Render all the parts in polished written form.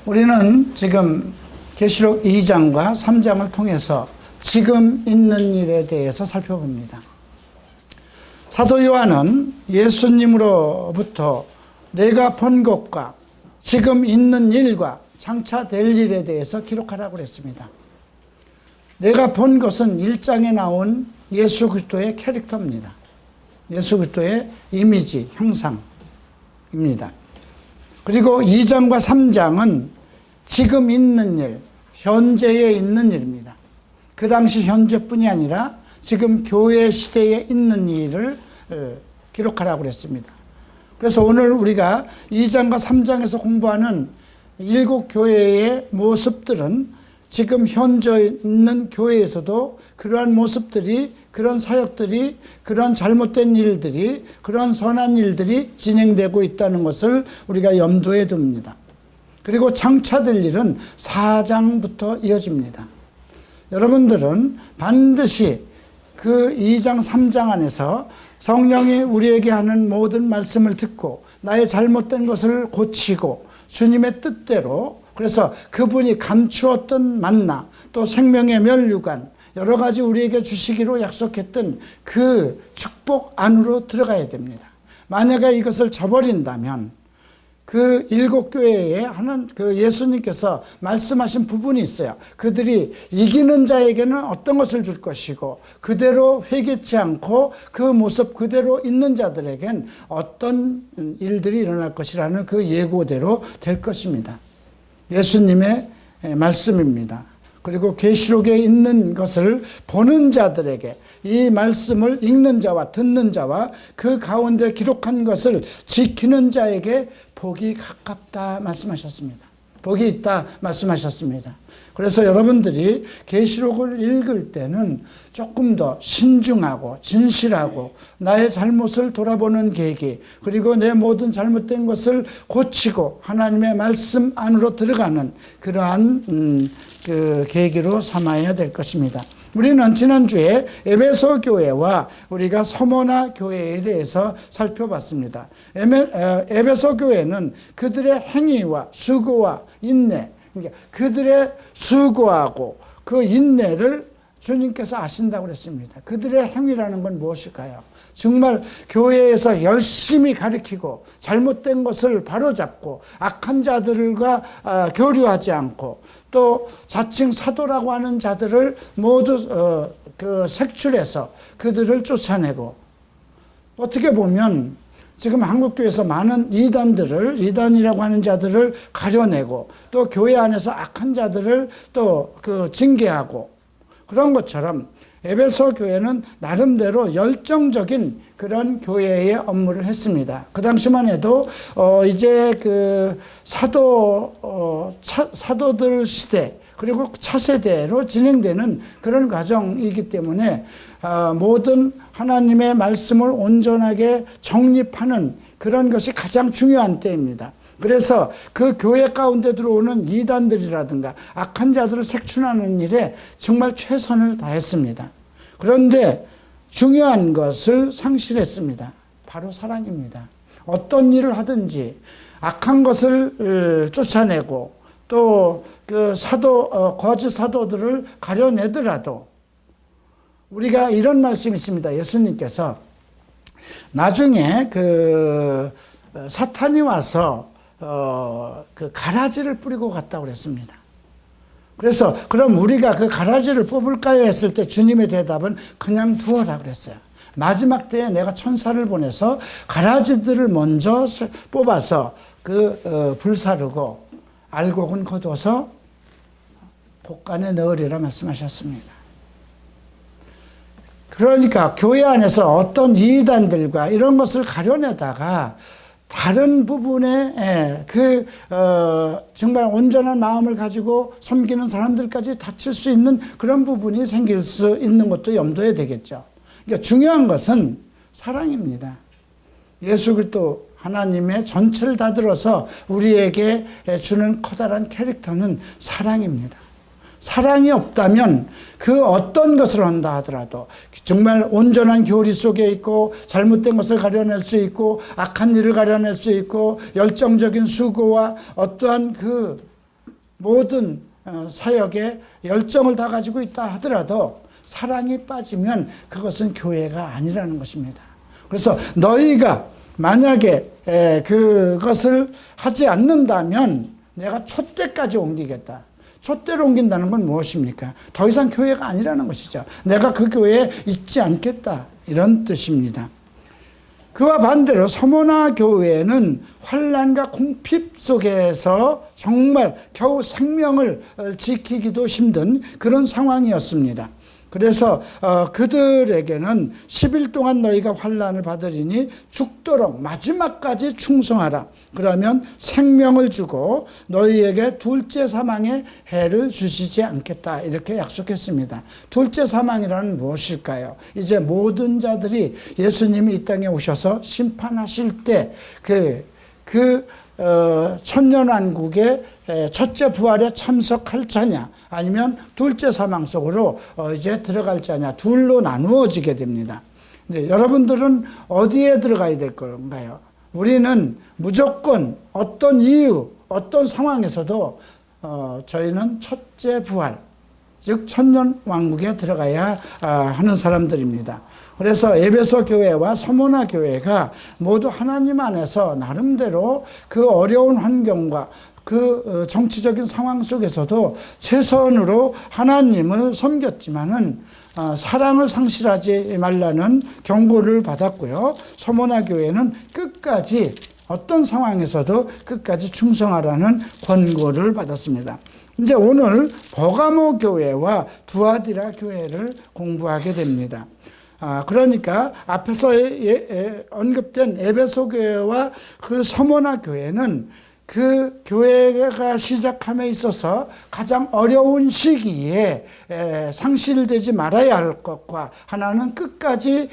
우리는 지금 계시록 2장과 3장을 통해서 지금 있는 일에 대해서 살펴봅니다. 사도 요한은 예수님으로부터 내가 본 것과 지금 있는 일과 장차 될 일에 대해서 기록하라고 했습니다. 내가 본 것은 1장에 나온 예수 그리스도의 캐릭터입니다. 예수 그리스도의 이미지, 형상입니다. 그리고 2장과 3장은 지금 있는 일, 현재에 있는 일입니다. 그 당시 현재뿐이 아니라 지금 교회 시대에 있는 일을 기록하라고 했습니다. 그래서 오늘 우리가 2장과 3장에서 공부하는 7 교회의 모습들은 지금 현재 있는 교회에서도 그러한 모습들이, 그런 사역들이, 그런 잘못된 일들이, 그런 선한 일들이 진행되고 있다는 것을 우리가 염두에 둡니다. 그리고 장차 될 일은 4장부터 이어집니다. 여러분들은 반드시 그 2장, 3장 안에서 성령이 우리에게 하는 모든 말씀을 듣고 나의 잘못된 것을 고치고 주님의 뜻대로, 그래서 그분이 감추었던 만나, 또 생명의 면류관, 여러 가지 우리에게 주시기로 약속했던 그 축복 안으로 들어가야 됩니다. 만약에 이것을 저버린다면 그 7 교회에 하는 그 예수님께서 말씀하신 부분이 있어요. 그들이 이기는 자에게는 어떤 것을 줄 것이고 그대로 회개치 않고 그 모습 그대로 있는 자들에겐 어떤 일들이 일어날 것이라는 그 예고대로 될 것입니다. 예수님의 말씀입니다. 그리고 계시록에 있는 것을 보는 자들에게, 이 말씀을 읽는 자와 듣는 자와 그 가운데 기록한 것을 지키는 자에게 복이 가깝다 말씀하셨습니다. 복이 있다 말씀하셨습니다. 그래서 여러분들이 계시록을 읽을 때는 조금 더 신중하고 진실하고 나의 잘못을 돌아보는 계기, 그리고 내 모든 잘못된 것을 고치고 하나님의 말씀 안으로 들어가는 그러한 그 계기로 삼아야 될 것입니다. 우리는 지난주에 에베소 교회와 우리가 서머나 교회에 대해서 살펴봤습니다. 에베소 교회는 그들의 행위와 수고와 인내, 그러니까 그들의 수고하고 그 인내를 주님께서 아신다고 그랬습니다. 그들의 행위라는 건 무엇일까요? 정말 교회에서 열심히 가르치고 잘못된 것을 바로잡고 악한 자들과 교류하지 않고 또 자칭 사도라고 하는 자들을 모두 색출해서 그들을 쫓아내고, 어떻게 보면 지금 한국교회에서 많은 이단이라고 하는 자들을 가려내고 또 교회 안에서 악한 자들을 또 징계하고, 그런 것처럼 에베소 교회는 나름대로 열정적인 그런 교회의 업무를 했습니다. 그 당시만 해도 이제 그 사도들 시대 그리고 차세대로 진행되는 그런 과정이기 때문에 모든 하나님의 말씀을 온전하게 정립하는 그런 것이 가장 중요한 때입니다. 그래서 그 교회 가운데 들어오는 이단들이라든가 악한 자들을 색출하는 일에 정말 최선을 다했습니다. 그런데 중요한 것을 상실했습니다. 바로 사랑입니다. 어떤 일을 하든지 악한 것을 쫓아내고 또 그 거짓 사도들을 가려내더라도 우리가 이런 말씀이 있습니다. 예수님께서 나중에 그 사탄이 와서 그 가라지를 뿌리고 갔다고 그랬습니다. 그래서 그럼 우리가 그 가라지를 뽑을까요 했을 때 주님의 대답은 그냥 두어라 그랬어요. 마지막 때에 내가 천사를 보내서 가라지들을 먼저 뽑아서 불사르고 알곡은 거둬서 복간에 넣으리라 말씀하셨습니다. 그러니까 교회 안에서 어떤 이단들과 이런 것을 가려내다가 다른 부분에 정말 온전한 마음을 가지고 섬기는 사람들까지 다칠 수 있는 그런 부분이 생길 수 있는 것도 염두에 되겠죠. 그러니까 중요한 것은 사랑입니다. 예수 그리스도 하나님의 전체를 다 들어서 우리에게 주는 커다란 캐릭터는 사랑입니다. 사랑이 없다면 그 어떤 것을 한다 하더라도 정말 온전한 교리 속에 있고 잘못된 것을 가려낼 수 있고 악한 일을 가려낼 수 있고 열정적인 수고와 어떠한 그 모든 사역에 열정을 다 가지고 있다 하더라도 사랑이 빠지면 그것은 교회가 아니라는 것입니다. 그래서 너희가 만약에 그것을 하지 않는다면 내가 촛대까지 옮기겠다. 촛대로 옮긴다는 건 무엇입니까? 더 이상 교회가 아니라는 것이죠. 내가 그 교회에 있지 않겠다. 이런 뜻입니다. 그와 반대로 서모나 교회는 환난과 궁핍 속에서 정말 겨우 생명을 지키기도 힘든 그런 상황이었습니다. 그래서 그들에게는 10일 동안 너희가 환난을 받으리니 죽도록 마지막까지 충성하라. 그러면 생명을 주고 너희에게 둘째 사망의 해를 주시지 않겠다. 이렇게 약속했습니다. 둘째 사망이라는 무엇일까요? 이제 모든 자들이 예수님이 이 땅에 오셔서 심판하실 때 천년왕국의 첫째 부활에 참석할 자냐 아니면 둘째 사망 속으로 이제 들어갈 자냐 둘로 나누어지게 됩니다. 근데 여러분들은 어디에 들어가야 될 건가요? 우리는 무조건 어떤 이유, 어떤 상황에서도 저희는 첫째 부활, 즉 천년왕국에 들어가야 하는 사람들입니다. 그래서 에베소 교회와 서모나 교회가 모두 하나님 안에서 나름대로 그 어려운 환경과 그 정치적인 상황 속에서도 최선으로 하나님을 섬겼지만은 사랑을 상실하지 말라는 경고를 받았고요. 서모나 교회는 끝까지 어떤 상황에서도 끝까지 충성하라는 권고를 받았습니다. 이제 오늘 버가모 교회와 두아디라 교회를 공부하게 됩니다. 그러니까 앞에서 언급된 에베소 교회와 그 서모나 교회는 그 교회가 시작함에 있어서 가장 어려운 시기에 상실되지 말아야 할 것과 하나는 끝까지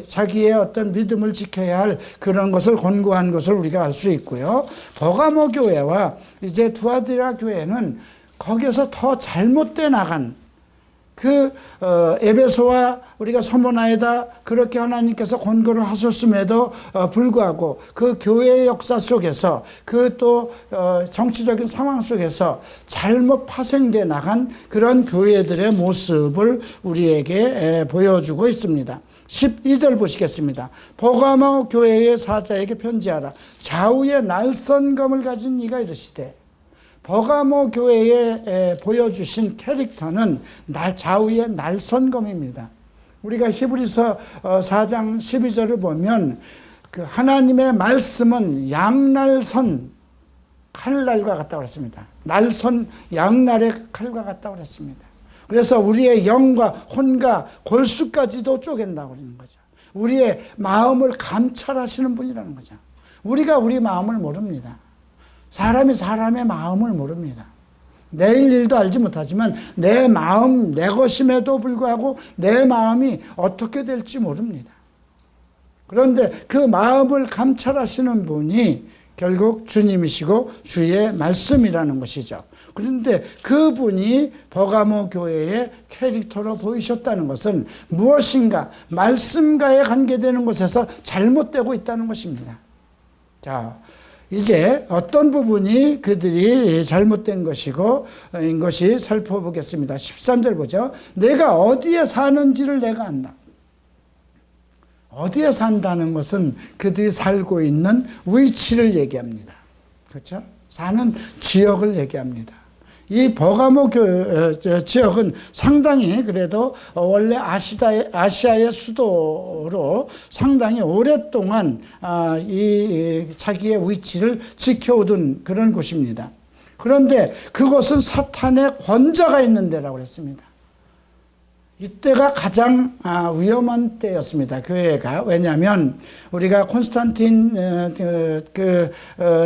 자기의 어떤 믿음을 지켜야 할 그런 것을 권고한 것을 우리가 알 수 있고요. 버가모 교회와 이제 두아디라 교회는 거기서 더 잘못돼 나간 그 에베소와 우리가 서모나에다 그렇게 하나님께서 권고를 하셨음에도 불구하고 그 교회의 역사 속에서 그 또 정치적인 상황 속에서 잘못 파생돼 나간 그런 교회들의 모습을 우리에게 보여주고 있습니다. 12절 보시겠습니다. 버가모 교회의 사자에게 편지하라. 좌우에 날선검을 가진 이가 이르시되. 버가모 교회에 보여주신 캐릭터는 좌우의 날선검입니다. 우리가 히브리서 4장 12절을 보면 그 하나님의 말씀은 양날선 칼날과 같다고 그랬습니다. 날선 양날의 칼과 같다고 그랬습니다. 그래서 우리의 영과 혼과 골수까지도 쪼갠다고 그러는 거죠. 우리의 마음을 감찰하시는 분이라는 거죠. 우리가 우리 마음을 모릅니다. 사람이 사람의 마음을 모릅니다. 내일 일도 알지 못하지만 내 마음, 내 것임에도 불구하고 내 마음이 어떻게 될지 모릅니다. 그런데 그 마음을 감찰하시는 분이 결국 주님이시고 주의 말씀이라는 것이죠. 그런데 그분이 버가모 교회의 캐릭터로 보이셨다는 것은 무엇인가 말씀과에 관계되는 것에서 잘못되고 있다는 것입니다. 자, 이제 어떤 부분이 그들이 잘못된 것이고 인 것이 살펴보겠습니다. 13절 보죠. 내가 어디에 사는지를 내가 안다. 어디에 산다는 것은 그들이 살고 있는 위치를 얘기합니다. 그렇죠? 사는 지역을 얘기합니다. 이 버가모 지역은 상당히 그래도 원래 아시아의 수도로 상당히 오랫동안 이 자기의 위치를 지켜오던 그런 곳입니다. 그런데 그곳은 사탄의 권좌가 있는 데라고 했습니다. 이때가 가장 위험한 때였습니다. 교회가. 왜냐하면 우리가 콘스탄틴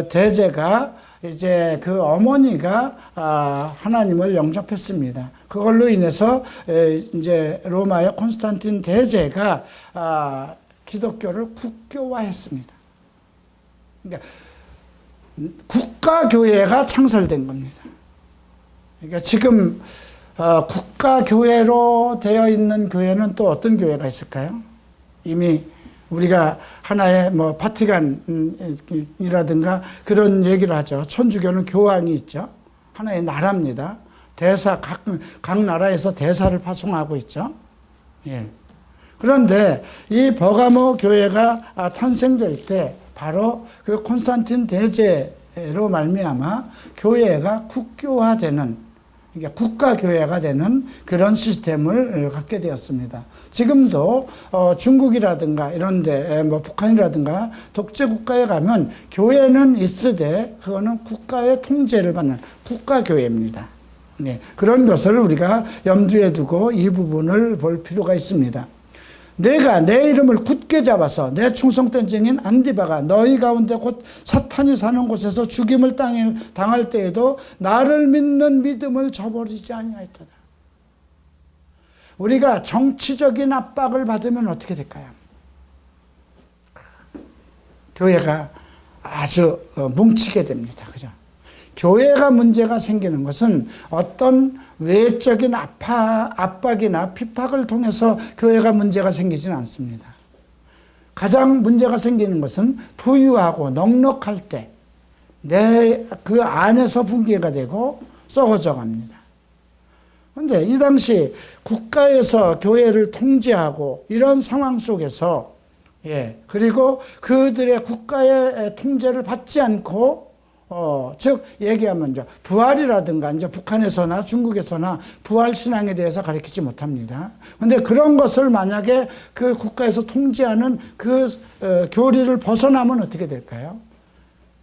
대제가 이제 그 어머니가 하나님을 영접했습니다. 그걸로 인해서 이제 로마의 콘스탄틴 대제가 기독교를 국교화했습니다. 그러니까 국가교회가 창설된 겁니다. 그러니까 지금 국가교회로 되어 있는 교회는 또 어떤 교회가 있을까요? 이미 우리가 하나의 뭐 바티칸이라든가 그런 얘기를 하죠. 천주교는 교황이 있죠. 하나의 나라입니다. 대사, 각 나라에서 대사를 파송하고 있죠. 예. 그런데 이 버가모 교회가 탄생될 때 바로 그 콘스탄틴 대제로 말미암아 교회가 국교화되는, 그러니까 국가교회가 되는 그런 시스템을 갖게 되었습니다. 지금도 중국이라든가 이런데 뭐 북한이라든가 독재국가에 가면 교회는 있으되 그거는 국가의 통제를 받는 국가교회입니다. 네, 그런 것을 우리가 염두에 두고 이 부분을 볼 필요가 있습니다. 내가 내 이름을 굳게 잡아서 내 충성된 증인 안디바가 너희 가운데 곧 사탄이 사는 곳에서 죽임을 당할 때에도 나를 믿는 믿음을 저버리지 아니하였도다. 우리가 정치적인 압박을 받으면 어떻게 될까요? 교회가 아주 뭉치게 됩니다. 그죠? 교회가 문제가 생기는 것은 어떤 외적인 압박이나 핍박을 통해서 교회가 문제가 생기지는 않습니다. 가장 문제가 생기는 것은 부유하고 넉넉할 때 내 그 안에서 붕괴가 되고 썩어져 갑니다. 그런데 이 당시 국가에서 교회를 통제하고 이런 상황 속에서 그리고 그들의 국가의 통제를 받지 않고 즉 얘기하면 이제 부활이라든가 이제 북한에서나 중국에서나 부활 신앙에 대해서 가르치지 못합니다. 그런데 그런 것을 만약에 그 국가에서 통제하는 그 교리를 벗어나면 어떻게 될까요?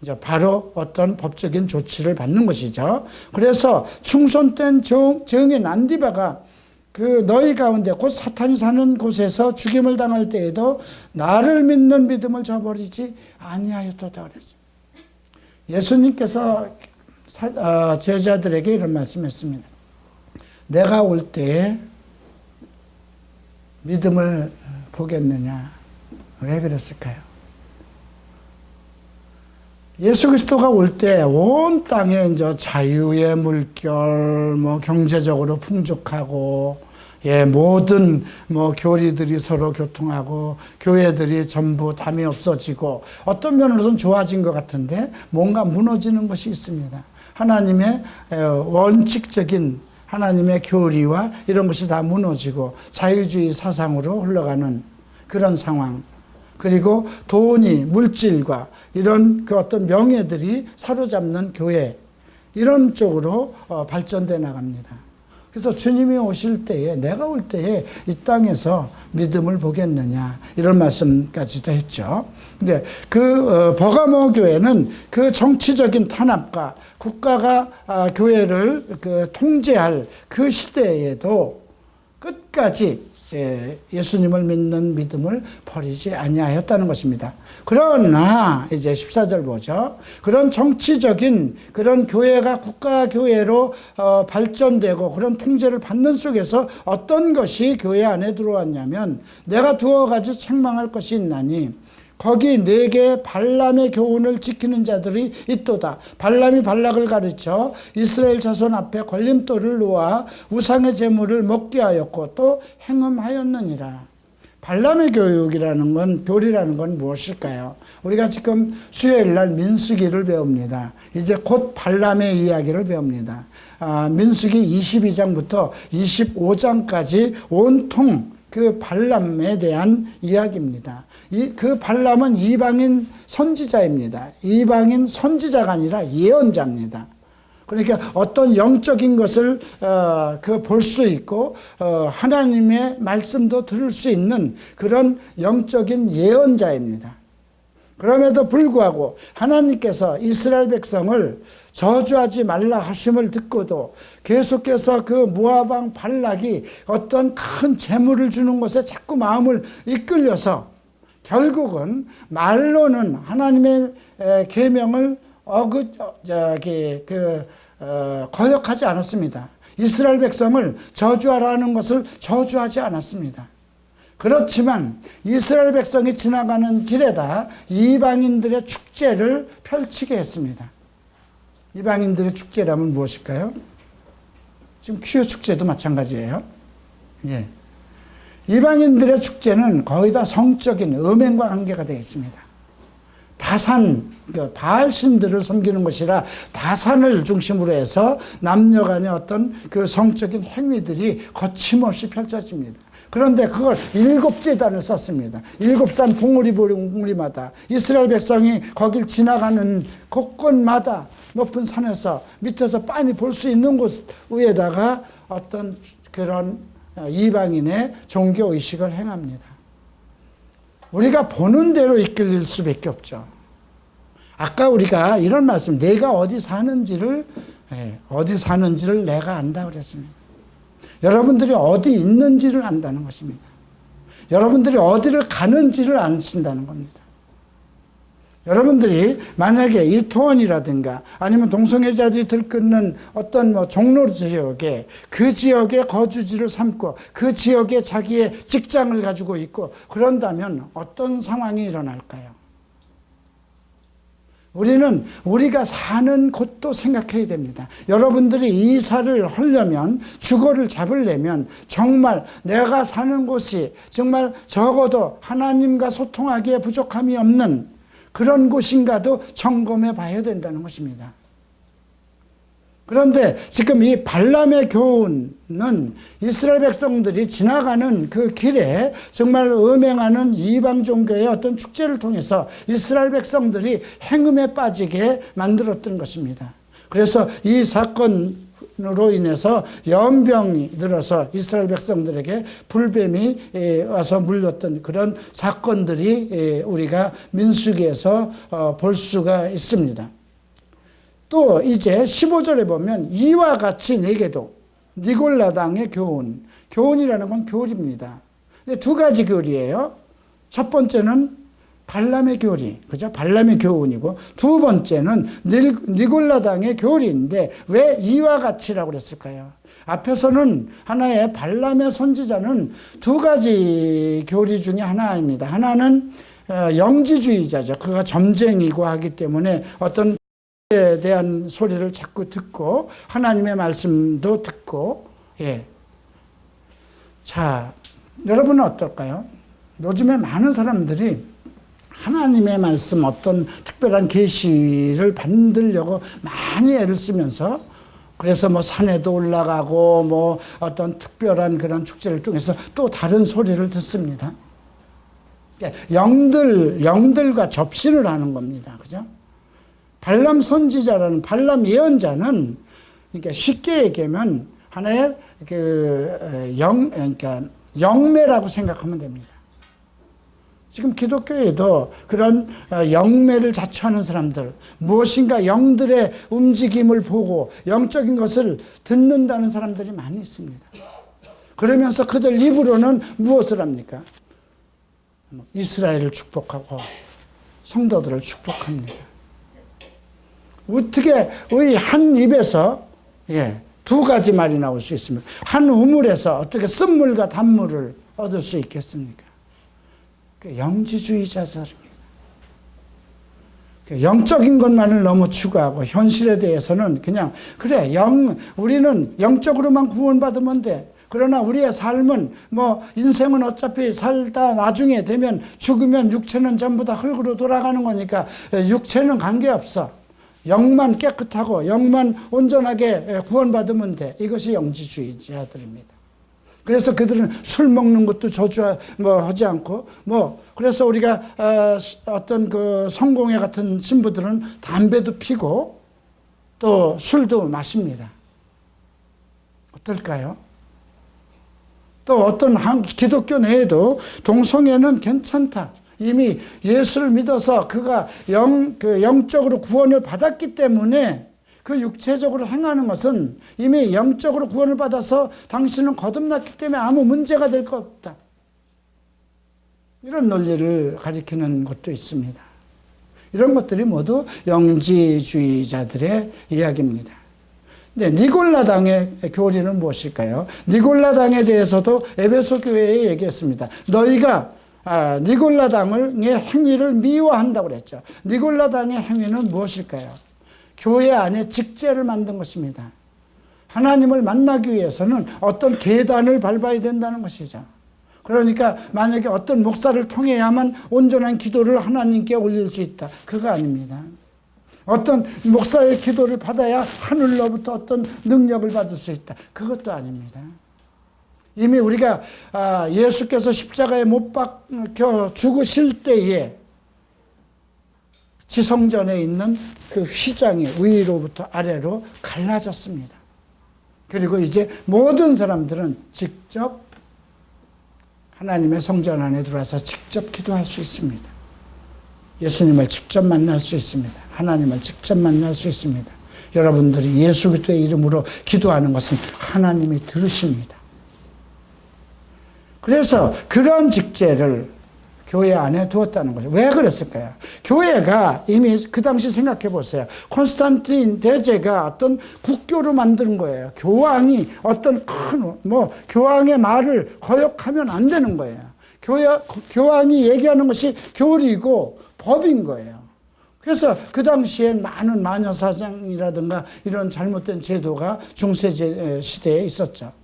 이제 바로 어떤 법적인 조치를 받는 것이죠. 그래서 충성된 증인 안디바가 그 너희 가운데 곧 사탄이 사는 곳에서 죽임을 당할 때에도 나를 믿는 믿음을 저버리지 아니하였도다 그랬습니다. 예수님께서 제자들에게 이런 말씀했습니다. 내가 올 때에 믿음을 보겠느냐? 왜 그랬을까요? 예수 그리스도가 올 때 온 땅에 이제 자유의 물결, 뭐 경제적으로 풍족하고, 모든 뭐 교리들이 서로 교통하고 교회들이 전부 담이 없어지고 어떤 면으로는 좋아진 것 같은데 뭔가 무너지는 것이 있습니다. 하나님의 원칙적인 하나님의 교리와 이런 것이 다 무너지고 자유주의 사상으로 흘러가는 그런 상황. 그리고 돈이 물질과 이런 그 어떤 명예들이 사로잡는 교회, 이런 쪽으로 발전돼 나갑니다. 그래서 주님이 오실 때에, 내가 올 때에 이 땅에서 믿음을 보겠느냐, 이런 말씀까지도 했죠. 근데 그 버가모 교회는 그 정치적인 탄압과 국가가 교회를 통제할 그 시대에도 끝까지 예수님을 믿는 믿음을 버리지 아니하였다는 것입니다. 그러나 이제 14절 보죠. 그런 정치적인 그런 교회가 국가교회로 발전되고 그런 통제를 받는 속에서 어떤 것이 교회 안에 들어왔냐면 내가 두어 가지 책망할 것이 있나니 거기 네게 발람의 교훈을 지키는 자들이 있도다. 발람이 발락을 가르쳐 이스라엘 자손 앞에 걸림돌을 놓아 우상의 제물을 먹게 하였고 또 행음하였느니라. 발람의 교리라는 건 무엇일까요? 우리가 지금 수요일 날 민수기를 배웁니다. 이제 곧 발람의 이야기를 배웁니다. 민수기 22장부터 25장까지 온통 그 발람에 대한 이야기입니다. 그 발람은 이방인 선지자입니다. 이방인 선지자가 아니라 예언자입니다. 그러니까 어떤 영적인 것을 볼 수 있고 하나님의 말씀도 들을 수 있는 그런 영적인 예언자입니다. 그럼에도 불구하고 하나님께서 이스라엘 백성을 저주하지 말라 하심을 듣고도 계속해서 그 모압 왕 발락이 어떤 큰 재물을 주는 것에 자꾸 마음을 이끌려서 결국은 말로는 하나님의 계명을 거역하지 않았습니다. 이스라엘 백성을 저주하라는 것을 저주하지 않았습니다. 그렇지만 이스라엘 백성이 지나가는 길에다 이방인들의 축제를 펼치게 했습니다. 이방인들의 축제라면 무엇일까요? 지금 퀴어 축제도 마찬가지예요. 예. 이방인들의 축제는 거의 다 성적인 음행과 관계가 되어 있습니다. 다산, 바알 신들을 섬기는 것이라 다산을 중심으로 해서 남녀 간의 어떤 그 성적인 행위들이 거침없이 펼쳐집니다. 그런데 그걸 7제단을 썼습니다. 7산 봉우리마다 이스라엘 백성이 거길 지나가는 곳곳마다 높은 산에서 밑에서 빤히 볼 수 있는 곳 위에다가 어떤 그런 이방인의 종교의식을 행합니다. 우리가 보는 대로 이끌릴 수밖에 없죠. 아까 우리가 이런 말씀, 내가 어디 사는지를 내가 안다 그랬습니다. 여러분들이 어디 있는지를 안다는 것입니다. 여러분들이 어디를 가는지를 아신다는 겁니다. 여러분들이 만약에 이태원이라든가 아니면 동성애자들이 들끓는 어떤 종로 지역에 그 지역의 거주지를 삼고 그 지역에 자기의 직장을 가지고 있고 그런다면 어떤 상황이 일어날까요? 우리는 우리가 사는 곳도 생각해야 됩니다. 여러분들이 이사를 하려면 주거를 잡으려면 정말 내가 사는 곳이 정말 적어도 하나님과 소통하기에 부족함이 없는 그런 곳인가도 점검해 봐야 된다는 것입니다. 그런데 지금 이 발람의 교훈은 이스라엘 백성들이 지나가는 그 길에 정말 음행하는 이방 종교의 어떤 축제를 통해서 이스라엘 백성들이 행음에 빠지게 만들었던 것입니다. 그래서 이 사건으로 인해서 연병이 들어서 이스라엘 백성들에게 불뱀이 와서 물렸던 그런 사건들이 우리가 민수기에서 볼 수가 있습니다. 또 이제 15절에 보면 이와 같이 내게도 니골라당의 교훈이라는 건 교리입니다. 두 가지 교리예요. 첫 번째는 발람의 교리, 그죠? 발람의 교훈이고 두 번째는 니골라당의 교리인데 왜 이와 같이라고 그랬을까요? 앞에서는 하나의 발람의 선지자는 두 가지 교리 중에 하나입니다. 하나는 영지주의자죠. 그가 점쟁이고 하기 때문에 어떤 에 대한 소리를 자꾸 듣고 하나님의 말씀도 듣고 자, 여러분은 어떨까요? 요즘에 많은 사람들이 하나님의 말씀 어떤 특별한 계시를 받으려고 많이 애를 쓰면서 그래서 뭐 산에도 올라가고 뭐 어떤 특별한 그런 축제를 통해서 또 다른 소리를 듣습니다. 영들과 접신을 하는 겁니다. 그죠? 발람 선지자라는 발람 예언자는 그러니까 쉽게 얘기하면 하나의 그러니까 영매라고 생각하면 됩니다. 지금 기독교에도 그런 영매를 자처하는 사람들, 무엇인가 영들의 움직임을 보고 영적인 것을 듣는다는 사람들이 많이 있습니다. 그러면서 그들 입으로는 무엇을 합니까? 이스라엘을 축복하고 성도들을 축복합니다. 어떻게 우리 한 입에서 두 가지 말이 나올 수 있습니까? 한 우물에서 어떻게 쓴물과 단물을 얻을 수 있겠습니까? 영지주의자들입니다. 영적인 것만을 너무 추구하고 현실에 대해서는 그냥 그래 우리는 영적으로만 구원받으면 돼. 그러나 우리의 삶은 뭐 인생은 어차피 살다 나중에 되면 죽으면 육체는 전부 다 흙으로 돌아가는 거니까 육체는 관계없어. 영만 깨끗하고 영만 온전하게 구원받으면 돼. 이것이 영지주의자들입니다. 그래서 그들은 술 먹는 것도 하지 않고 그래서 우리가 어떤 그 성공회 같은 신부들은 담배도 피고 또 술도 마십니다. 어떨까요? 또 어떤 기독교 내에도 동성애는 괜찮다. 이미 예수를 믿어서 그가 영적으로 구원을 받았기 때문에 그 육체적으로 행하는 것은 이미 영적으로 구원을 받아서 당신은 거듭났기 때문에 아무 문제가 될 것 없다. 이런 논리를 가리키는 것도 있습니다. 이런 것들이 모두 영지주의자들의 이야기입니다. 네, 니골라당의 교리는 무엇일까요? 니골라당에 대해서도 에베소 교회에 얘기했습니다. 너희가 니골라당의 행위를 미워한다고 그랬죠. 니골라당의 행위는 무엇일까요? 교회 안에 직제를 만든 것입니다. 하나님을 만나기 위해서는 어떤 계단을 밟아야 된다는 것이죠. 그러니까 만약에 어떤 목사를 통해야만 온전한 기도를 하나님께 올릴 수 있다. 그거 아닙니다. 어떤 목사의 기도를 받아야 하늘로부터 어떤 능력을 받을 수 있다. 그것도 아닙니다. 이미 우리가 예수께서 십자가에 못 박혀 죽으실 때에 지성전에 있는 그 휘장이 위로부터 아래로 갈라졌습니다. 그리고 이제 모든 사람들은 직접 하나님의 성전 안에 들어와서 직접 기도할 수 있습니다. 예수님을 직접 만날 수 있습니다. 하나님을 직접 만날 수 있습니다. 여러분들이 예수 그리스도의 이름으로 기도하는 것은 하나님이 들으십니다. 그래서 그런 직제를 교회 안에 두었다는 거죠. 왜 그랬을까요? 교회가 이미 그 당시 생각해 보세요. 콘스탄틴 대제가 어떤 국교로 만든 거예요. 교황이 어떤 교황의 말을 거역하면 안 되는 거예요. 교황이 얘기하는 것이 교리고 법인 거예요. 그래서 그 당시엔 많은 마녀사냥이라든가 이런 잘못된 제도가 중세 시대에 있었죠.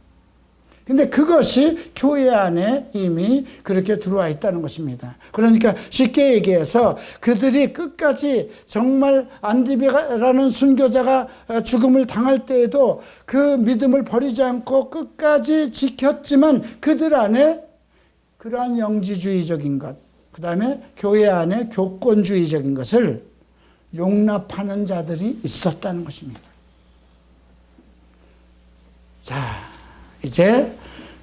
근데 그것이 교회 안에 이미 그렇게 들어와 있다는 것입니다. 그러니까 쉽게 얘기해서 그들이 끝까지 정말 안디비라는 순교자가 죽음을 당할 때에도 그 믿음을 버리지 않고 끝까지 지켰지만 그들 안에 그러한 영지주의적인 것, 그 다음에 교회 안에 교권주의적인 것을 용납하는 자들이 있었다는 것입니다. 자, 이제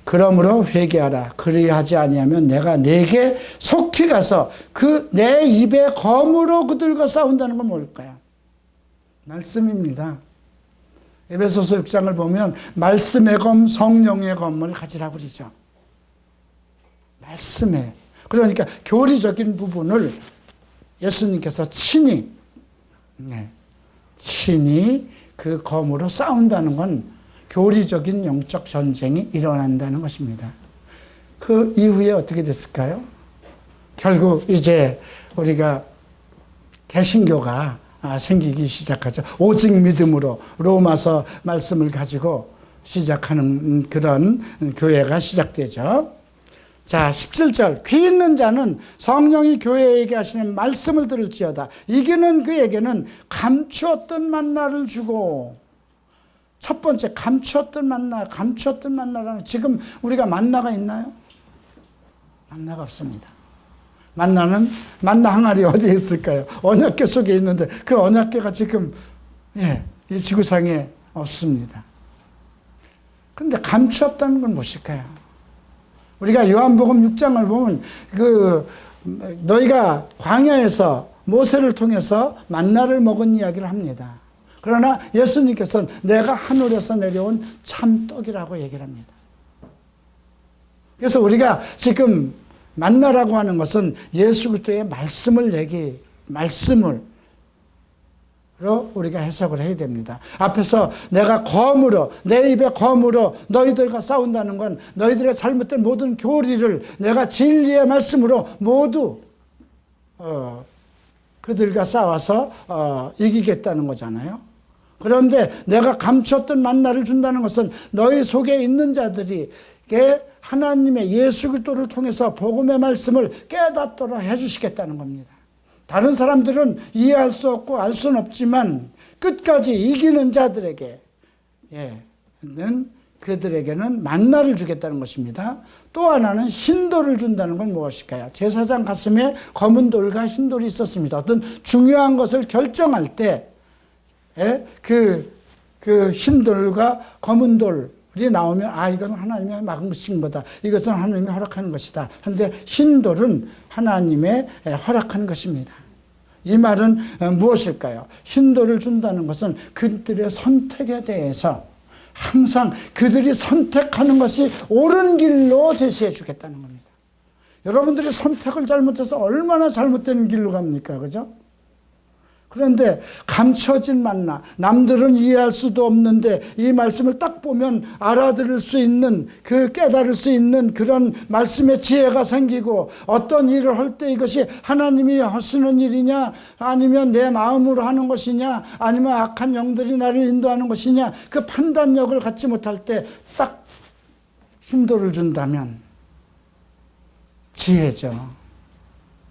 그러므로 회개하라. 그리하지 아니하면 내가 네게 속히 가서 그 내 입의 검으로 그들과 싸운다는 건 뭘까요? 말씀입니다. 에베소서 6장을 보면 말씀의 검, 성령의 검을 가지라고 그러죠. 말씀에. 그러니까 교리적인 부분을 예수님께서 친히 그 검으로 싸운다는 건 교리적인 영적 전쟁이 일어난다는 것입니다. 그 이후에 어떻게 됐을까요? 결국 이제 우리가 개신교가 생기기 시작하죠. 오직 믿음으로 로마서 말씀을 가지고 시작하는 그런 교회가 시작되죠. 자, 17절. 귀 있는 자는 성령이 교회에게 하시는 말씀을 들을지어다. 이기는 그에게는 감추었던 만나를 주고. 첫 번째, 감추었던 만나라는, 지금 우리가 만나가 있나요? 만나가 없습니다. 만나 항아리 어디에 있을까요? 언약궤 속에 있는데 그 언약궤가 지금 이 지구상에 없습니다. 그런데 감추었다는 건 무엇일까요? 우리가 요한복음 6장을 보면 너희가 광야에서 모세를 통해서 만나를 먹은 이야기를 합니다. 그러나 예수님께서는 내가 하늘에서 내려온 참떡이라고 얘기를 합니다. 그래서 우리가 지금 만나라고 하는 것은 예수 그리스도의 말씀으로 우리가 해석을 해야 됩니다. 앞에서 내가 내 입에 검으로 너희들과 싸운다는 건 너희들의 잘못된 모든 교리를 내가 진리의 말씀으로 모두 그들과 싸워서 이기겠다는 거잖아요. 그런데 내가 감췄던 만나를 준다는 것은 너희 속에 있는 자들에게 하나님의 예수 그리스도를 통해서 복음의 말씀을 깨닫도록 해주시겠다는 겁니다. 다른 사람들은 이해할 수 없고 알 수는 없지만 끝까지 이기는 자들에게는 그들에게는 만나를 주겠다는 것입니다. 또 하나는 흰돌을 준다는 건 무엇일까요? 제사장 가슴에 검은 돌과 흰 돌이 있었습니다. 어떤 중요한 것을 결정할 때 그 흰 돌과 검은 돌이 나오면 이건 하나님이 막은 것인 거다. 이것은 하나님이 허락하는 것이다. 그런데 흰 돌은 하나님의 허락한 것입니다. 이 말은 무엇일까요? 흰 돌을 준다는 것은 그들의 선택에 대해서 항상 그들이 선택하는 것이 옳은 길로 제시해 주겠다는 겁니다. 여러분들이 선택을 잘못해서 얼마나 잘못된 길로 갑니까? 그죠? 그런데 감춰진 만나, 남들은 이해할 수도 없는데 이 말씀을 딱 보면 알아들을 수 있는, 깨달을 수 있는 그런 말씀의 지혜가 생기고, 어떤 일을 할 때 이것이 하나님이 하시는 일이냐, 아니면 내 마음으로 하는 것이냐, 아니면 악한 영들이 나를 인도하는 것이냐, 그 판단력을 갖지 못할 때 딱 힌도를 준다면 지혜죠.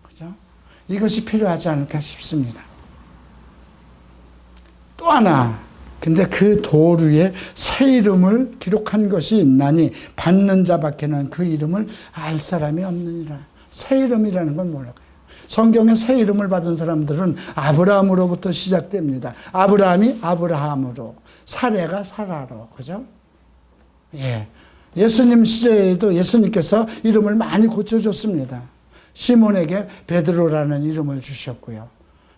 그죠? 이것이 필요하지 않을까 싶습니다. 또 하나, 근데 그 돌 위에 새 이름을 기록한 것이 있나니 받는 자밖에는 그 이름을 알 사람이 없느니라. 새 이름이라는 건 뭘까요? 성경에 새 이름을 받은 사람들은 아브라함으로부터 시작됩니다. 아브라함이 아브라함으로, 사레가 사라로, 그죠? 예. 예수님 시대에도 예수님께서 이름을 많이 고쳐줬습니다. 시몬에게 베드로라는 이름을 주셨고요.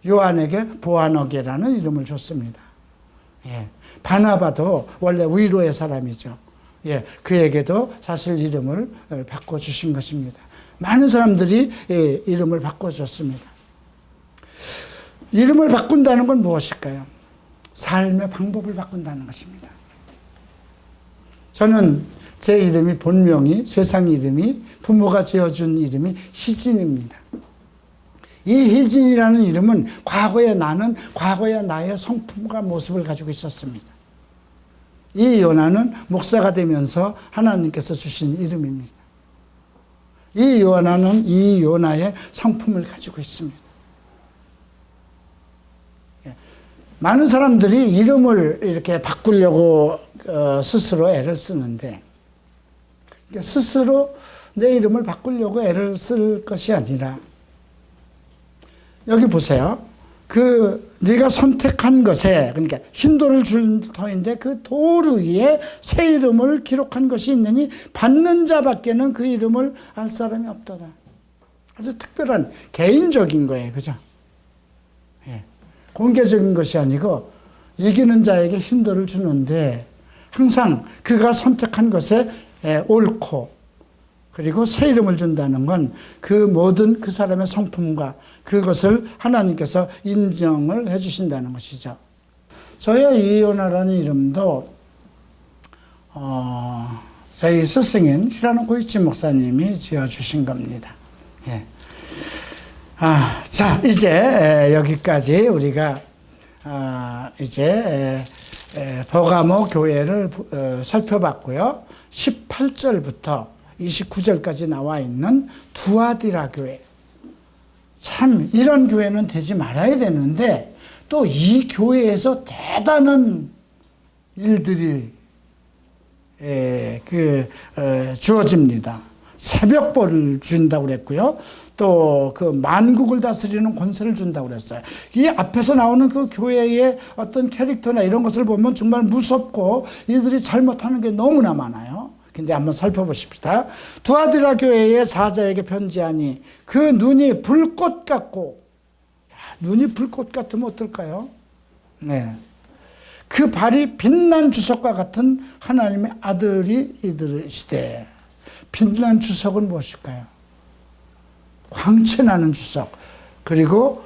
요한에게 보아너게라는 이름을 줬습니다. 예. 바나바도 원래 위로의 사람이죠. 예. 그에게도 사실 이름을 바꿔주신 것입니다. 많은 사람들이 이름을 바꿔줬습니다. 이름을 바꾼다는 건 무엇일까요? 삶의 방법을 바꾼다는 것입니다. 저는 제 이름이 본명이, 세상 이름이, 부모가 지어준 이름이 희진입니다. 이 희진이라는 이름은 과거의 나의 성품과 모습을 가지고 있었습니다. 이 요나는 목사가 되면서 하나님께서 주신 이름입니다. 이 요나는 이 요나의 성품을 가지고 있습니다. 많은 사람들이 이름을 이렇게 바꾸려고 스스로 애를 쓰는데, 스스로 내 이름을 바꾸려고 애를 쓸 것이 아니라, 여기 보세요. 네가 선택한 것에, 그러니까 흰돌을 준 터인데 그 돌 위에 새 이름을 기록한 것이 있느니 받는 자밖에는 그 이름을 알 사람이 없도다. 아주 특별한 개인적인 거예요. 그죠? 예. 공개적인 것이 아니고 이기는 자에게 흰돌을 주는데 항상 그가 선택한 것에 옳고, 그리고 새 이름을 준다는 건 그 모든 그 사람의 성품과 그것을 하나님께서 인정을 해 주신다는 것이죠. 저의 이요나라는 이름도 저희 스승인 히라노 고이치 목사님이 지어주신 겁니다. 예. 자, 이제 여기까지 우리가 이제 버가모 교회를 살펴봤고요. 18절부터 29절까지 나와 있는 두아디라 교회. 참 이런 교회는 되지 말아야 되는데 또 이 교회에서 대단한 일들이 주어집니다. 새벽벌을 준다고 그랬고요. 또 그 만국을 다스리는 권세를 준다고 그랬어요. 이 앞에서 나오는 그 교회의 어떤 캐릭터나 이런 것을 보면 정말 무섭고 이들이 잘못하는 게 너무나 많아요. 근데 한번 살펴보십시다. 두아디라 교회의 사자에게 편지하니 그 눈이 불꽃 같고, 눈이 불꽃 같으면 어떨까요? 네. 그 발이 빛난 주석과 같은 하나님의 아들이 이들이시되. 빛난 주석은 무엇일까요? 광채나는 주석, 그리고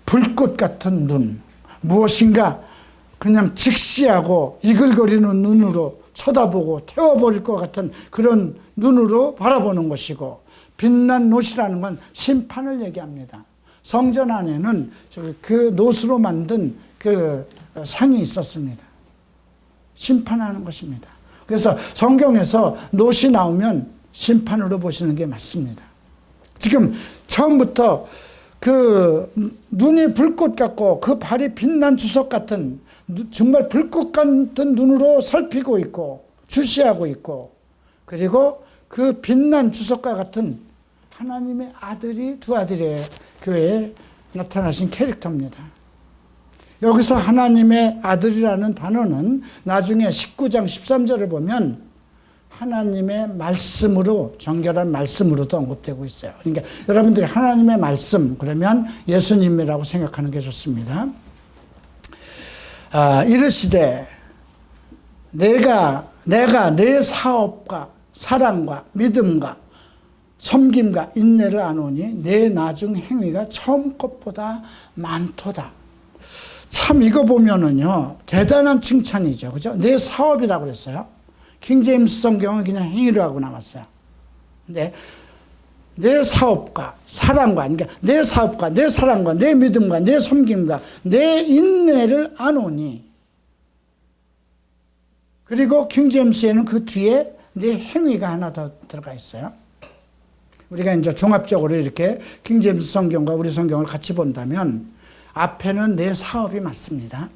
불꽃 같은 눈, 무엇인가 그냥 직시하고 이글거리는 눈으로 쳐다보고 태워버릴 것 같은 그런 눈으로 바라보는 것이고, 빛난 놋이라는 건 심판을 얘기합니다. 성전 안에는 그 놋으로 만든 그 상이 있었습니다. 심판하는 것입니다. 그래서 성경에서 놋이 나오면 심판으로 보시는 게 맞습니다. 지금 처음부터 그 눈이 불꽃 같고 그 발이 빛난 주석 같은, 정말 불꽃 같은 눈으로 살피고 있고 주시하고 있고, 그리고 그 빛난 주석과 같은 하나님의 아들이 두아디라 교회에 나타나신 캐릭터입니다. 여기서 하나님의 아들이라는 단어는 나중에 19장 13절을 보면 하나님의 말씀으로, 정결한 말씀으로도 언급되고 있어요. 그러니까 여러분들이 하나님의 말씀 그러면 예수님이라고 생각하는 게 좋습니다. 이르시되 내가 내 사업과 사랑과 믿음과 섬김과 인내를 아노니 내 나중 행위가 처음 것보다 많도다. 참 이거 보면은요 대단한 칭찬이죠. 그죠? 내 사업이라고 그랬어요. 킹제임스 성경은 그냥 행위로 하고 나왔어요. 근데 내 사업과 사랑과, 그러니까 내 사업과 내 사랑과 내 믿음과 내 섬김과 내 인내를 아노니, 그리고 킹제임스에는 그 뒤에 내 행위가 하나 더 들어가 있어요. 우리가 이제 종합적으로 이렇게 킹제임스 성경과 우리 성경을 같이 본다면 앞에는 내 사업이 맞습니다.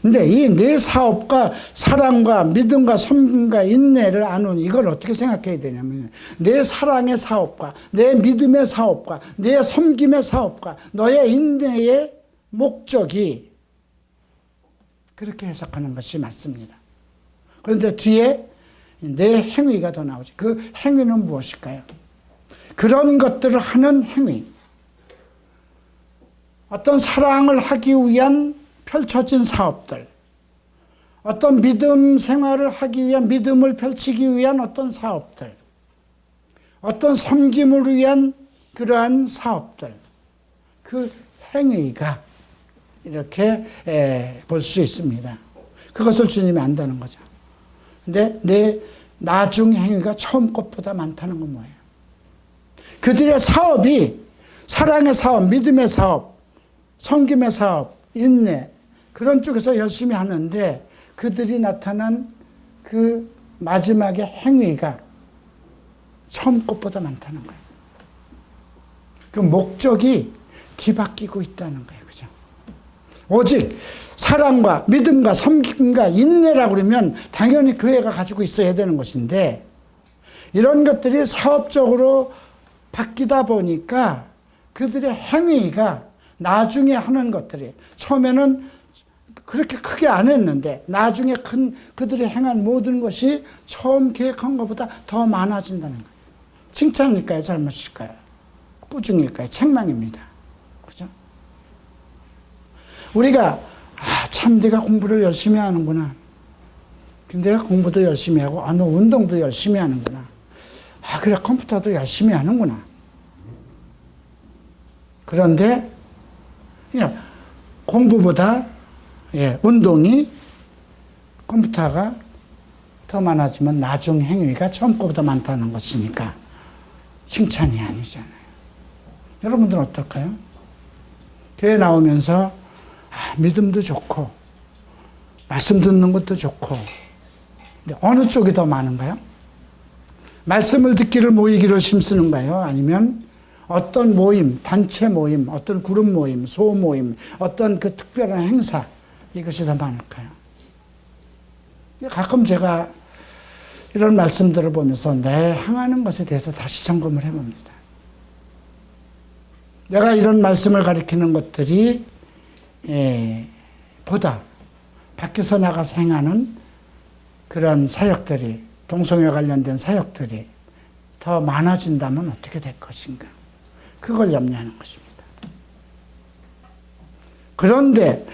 근데 이 내 사업과 사랑과 믿음과 섬김과 인내를 아는 이걸 어떻게 생각해야 되냐면, 내 사랑의 사업과 내 믿음의 사업과 내 섬김의 사업과 너의 인내의 목적이 그렇게 해석하는 것이 맞습니다. 그런데 뒤에 내 행위가 더 나오죠. 그 행위는 무엇일까요? 그런 것들을 하는 행위, 어떤 사랑을 하기 위한 펼쳐진 사업들, 어떤 믿음 생활을 하기 위한, 믿음을 펼치기 위한 어떤 사업들, 어떤 섬김을 위한 그러한 사업들, 그 행위가 이렇게 볼 수 있습니다. 그것을 주님이 안다는 거죠. 근데 내 나중 행위가 처음 것보다 많다는 건 뭐예요? 그들의 사업이 사랑의 사업, 믿음의 사업, 섬김의 사업, 인내, 그런 쪽에서 열심히 하는데 그들이 나타난 그 마지막의 행위가 처음 것보다 많다는 거예요. 그 목적이 뒤바뀌고 있다는 거예요. 그죠? 오직 사랑과 믿음과 섬김과 인내라고 그러면 당연히 교회가 가지고 있어야 되는 것인데, 이런 것들이 사업적으로 바뀌다 보니까 그들의 행위가 나중에 하는 것들이, 처음에는 그렇게 크게 안 했는데 나중에 그들이 행한 모든 것이 처음 계획한 것보다 더 많아진다는 거예요. 칭찬일까요? 잘못일까요? 꾸중일까요? 책망입니다. 그죠? 우리가 참 내가 공부를 열심히 하는구나. 내가 공부도 열심히 하고 너 운동도 열심히 하는구나. 그래 컴퓨터도 열심히 하는구나. 그런데 그냥 공부보다 운동이, 컴퓨터가 더 많아지면 나중 행위가 처음 거보다 많다는 것이니까 칭찬이 아니잖아요. 여러분들은 어떨까요? 교회 나오면서 믿음도 좋고 말씀 듣는 것도 좋고, 근데 어느 쪽이 더 많은가요? 말씀을 듣기를 모이기를 힘쓰는가요? 아니면 어떤 모임, 단체 모임, 어떤 그룹 모임, 소모임, 어떤 그 특별한 행사, 이것이 더 많을까요? 가끔 제가 이런 말씀들을 보면서 내 행하는 것에 대해서 다시 점검을 해봅니다. 내가 이런 말씀을 가리키는 것들이 보다 밖에서 나가서 행하는 그런 사역들이, 동성애 관련된 사역들이 더 많아진다면 어떻게 될 것인가? 그걸 염려하는 것입니다. 그런데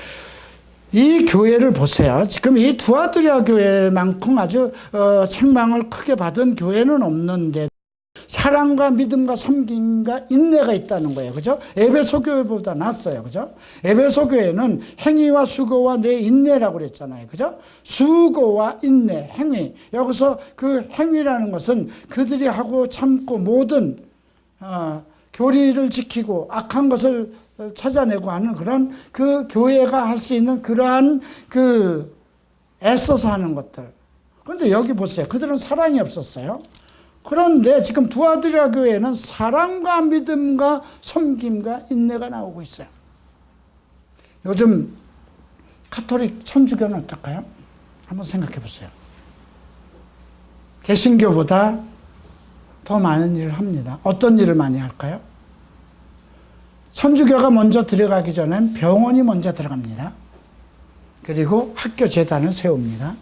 이 교회를 보세요. 지금 이 두아드리아 교회만큼 아주 책망을 크게 받은 교회는 없는데 사랑과 믿음과 섬김과 인내가 있다는 거예요. 그죠? 에베소 교회보다 낫어요. 그죠? 에베소 교회는 행위와 수고와 내 인내라고 그랬잖아요. 그죠? 수고와 인내, 행위. 여기서 그 행위라는 것은 그들이 하고 참고 모든 교리를 지키고 악한 것을 찾아내고 하는 그런 그 교회가 할 수 있는 그러한 그 애써서 하는 것들. 그런데 여기 보세요. 그들은 사랑이 없었어요. 그런데 지금 두아드리아 교회에는 사랑과 믿음과 섬김과 인내가 나오고 있어요. 요즘 가톨릭 천주교는 어떨까요? 한번 생각해 보세요. 개신교보다 더 많은 일을 합니다. 어떤 일을 많이 할까요? 천주교가 먼저 들어가기 전엔 병원이 먼저 들어갑니다. 그리고 학교 재단을 세웁니다.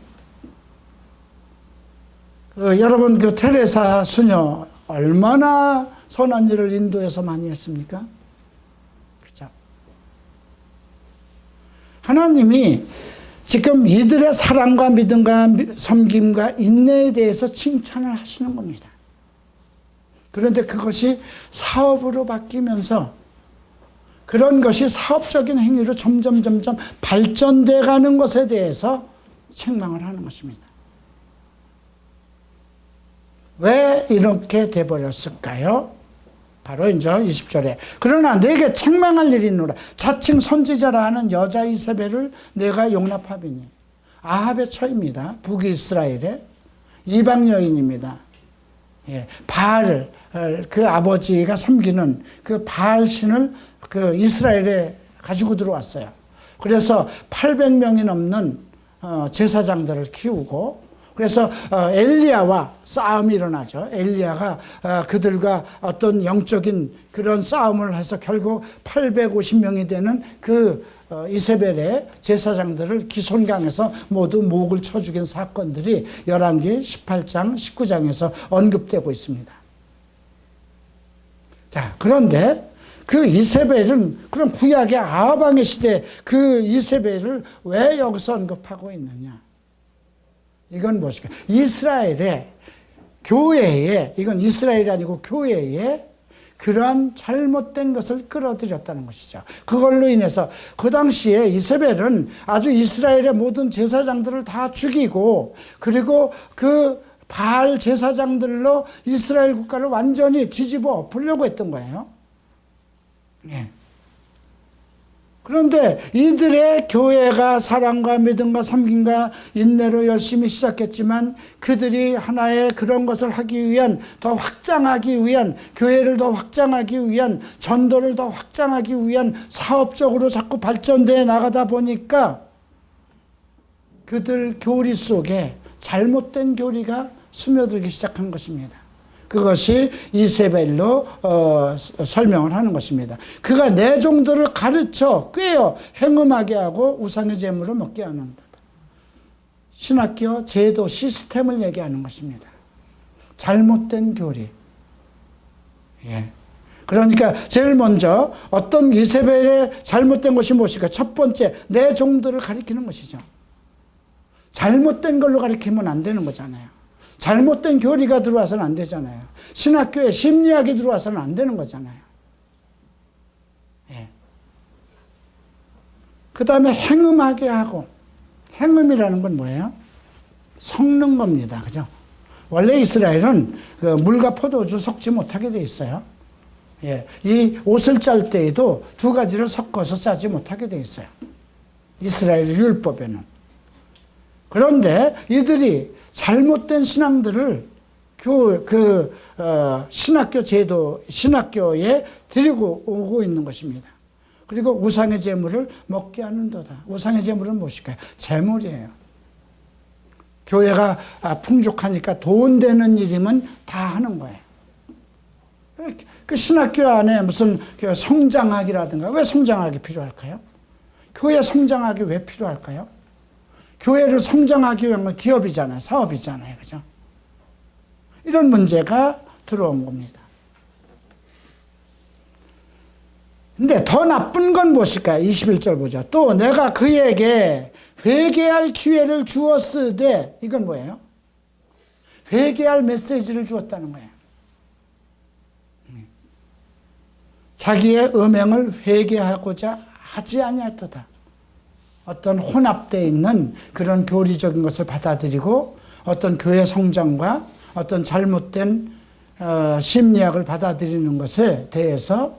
여러분 그 테레사 수녀 얼마나 선한 일을 인도에서 많이 했습니까? 그렇죠? 하나님이 지금 이들의 사랑과 믿음과 섬김과 인내에 대해서 칭찬을 하시는 겁니다. 그런데 그것이 사업으로 바뀌면서 그런 것이 사업적인 행위로 점점 발전돼 가는 것에 대해서 책망을 하는 것입니다. 왜 이렇게 돼버렸을까요? 바로 이제 20절에 그러나 내게 책망할 일이 있노라. 자칭 선지자라 하는 여자 이세벨을 내가 용납하리니. 아합의 처입니다. 북이스라엘의 이방 여인입니다. 예, 바알, 그 아버지가 섬기는 그 바알 신을 그 이스라엘에 가지고 들어왔어요. 그래서 800명이 넘는 제사장들을 키우고, 그래서 엘리야와 싸움이 일어나죠. 엘리야가 그들과 어떤 영적인 그런 싸움을 해서 결국 850명이 되는 그 이세벨의 제사장들을 기손강에서 모두 목을 쳐 죽인 사건들이 열왕기 18장, 19장에서 언급되고 있습니다. 자, 그런데 그 이세벨은 그럼 구약의 아합 왕의 시대 그 이세벨을 왜 여기서 언급하고 있느냐? 이건 무엇일까? 이스라엘의 교회에, 이건 이스라엘이 아니고 교회에 그러한 잘못된 것을 끌어들였다는 것이죠. 그걸로 인해서 그 당시에 이세벨은 아주 이스라엘의 모든 제사장들을 다 죽이고, 그리고 그 바알 제사장들로 이스라엘 국가를 완전히 뒤집어 엎으려고 했던 거예요. 예. 그런데 이들의 교회가 사랑과 믿음과 섬김과 인내로 열심히 시작했지만 그들이 하나의 그런 것을 하기 위한, 더 확장하기 위한, 교회를 더 확장하기 위한, 전도를 더 확장하기 위한 사업적으로 자꾸 발전되어 나가다 보니까 그들 교리 속에 잘못된 교리가 스며들기 시작한 것입니다. 그것이 이세벨로 설명을 하는 것입니다. 그가 내 종들을 가르쳐 꾀어 행음하게 하고 우상의 제물을 먹게 하는다. 신학교 제도 시스템을 얘기하는 것입니다. 잘못된 교리. 예. 그러니까 제일 먼저 어떤 이세벨의 잘못된 것이 무엇일까? 첫 번째, 내 종들을 가리키는 것이죠. 잘못된 걸로 가리키면 안 되는 거잖아요. 잘못된 교리가 들어와서는 안 되잖아요. 신학교에 심리학이 들어와서는 안 되는 거잖아요. 예. 그 다음에 행음하게 하고, 행음이라는 건 뭐예요? 섞는 겁니다. 그죠? 원래 이스라엘은 그 물과 포도주 섞지 못하게 돼 있어요. 예. 이 옷을 짤 때에도 두 가지를 섞어서 짜지 못하게 돼 있어요. 이스라엘 율법에는. 그런데 이들이 잘못된 신앙들을 신학교 제도, 신학교에 데리고 오고 있는 것입니다. 그리고 우상의 제물을 먹게 하는도다. 우상의 제물은 무엇일까요? 재물이에요. 교회가 풍족하니까 돈 되는 일이면 다 하는 거예요. 그 신학교 안에 무슨 성장학이라든가, 왜 성장학이 필요할까요? 교회 성장학이 왜 필요할까요? 교회를 성장하기 위한 건 기업이잖아요. 사업이잖아요. 그죠? 이런 문제가 들어온 겁니다. 근데 더 나쁜 건 무엇일까요? 21절 보죠. 또 내가 그에게 회개할 기회를 주었으되, 이건 뭐예요? 회개할 메시지를 주었다는 거예요. 자기의 음행을 회개하고자 하지 아니하였도다. 어떤 혼합되어 있는 그런 교리적인 것을 받아들이고 어떤 교회 성장과 어떤 잘못된 심리학을 받아들이는 것에 대해서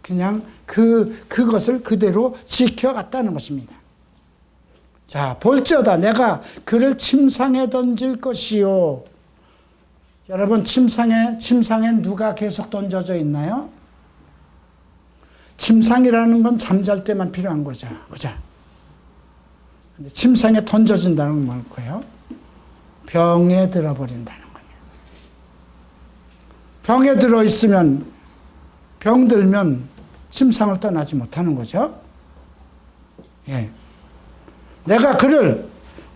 그냥 그것을 그대로 지켜갔다는 것입니다. 자, 볼지어다 내가 그를 침상에 던질 것이요. 여러분, 침상에 누가 계속 던져져 있나요? 침상이라는 건 잠잘 때만 필요한 거죠. 그죠? 근데 침상에 던져진다는 건 뭘까요? 병에 들어버린다는 거예요. 병에 들어있으면, 병들면 침상을 떠나지 못하는 거죠. 예. 내가 그를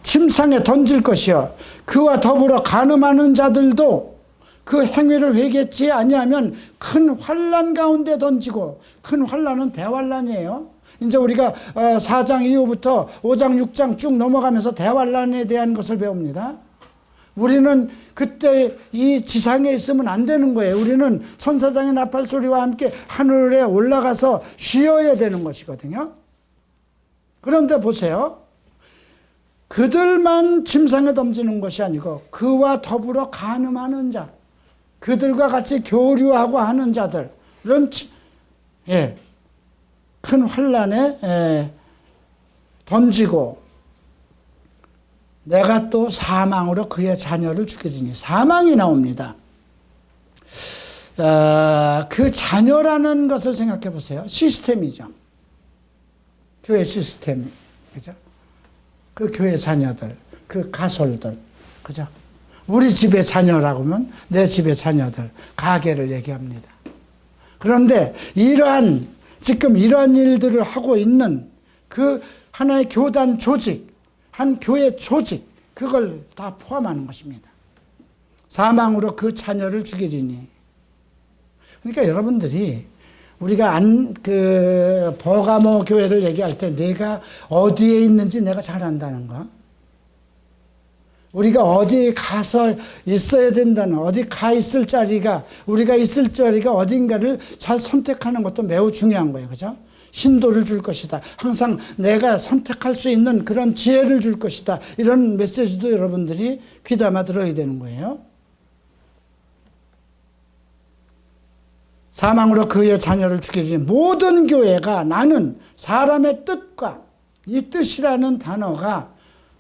침상에 던질 것이요. 그와 더불어 간음하는 자들도 그 행위를 회개치 아니하면 큰 환난 가운데 던지고, 큰 환난은 대환난이에요. 이제 우리가 4장 이후부터 5장, 6장 쭉 넘어가면서 대환난에 대한 것을 배웁니다. 우리는 그때 이 지상에 있으면 안 되는 거예요. 우리는 천사장의 나팔 소리와 함께 하늘에 올라가서 쉬어야 되는 것이거든요. 그런데 보세요. 그들만 침상에 던지는 것이 아니고 그와 더불어 간음하는 자, 그들과 같이 교류하고 하는 자들, 이런 큰 환난에 던지고 내가 또 사망으로 그의 자녀를 죽이리니, 사망이 나옵니다. 그 자녀라는 것을 생각해 보세요. 시스템이죠. 교회 시스템, 그죠? 그 교회 자녀들, 그 가솔들, 그죠? 우리 집의 자녀라고 하면 내 집의 자녀들, 가게를 얘기합니다. 그런데 지금 이러한 일들을 하고 있는 그 하나의 교단 조직, 한 교회 조직, 그걸 다 포함하는 것입니다. 사망으로 그 자녀를 죽이리니. 그러니까 여러분들이 우리가 버가모 교회를 얘기할 때 내가 어디에 있는지 내가 잘 안다는 거. 우리가 어디에 가서 있어야 된다는, 어디 가 있을 자리가, 우리가 있을 자리가 어딘가를 잘 선택하는 것도 매우 중요한 거예요. 그죠? 신도를 줄 것이다. 항상 내가 선택할 수 있는 그런 지혜를 줄 것이다. 이런 메시지도 여러분들이 귀담아 들어야 되는 거예요. 사망으로 그의 자녀를 죽이리니 모든 교회가, 나는 사람의 뜻과, 이 뜻이라는 단어가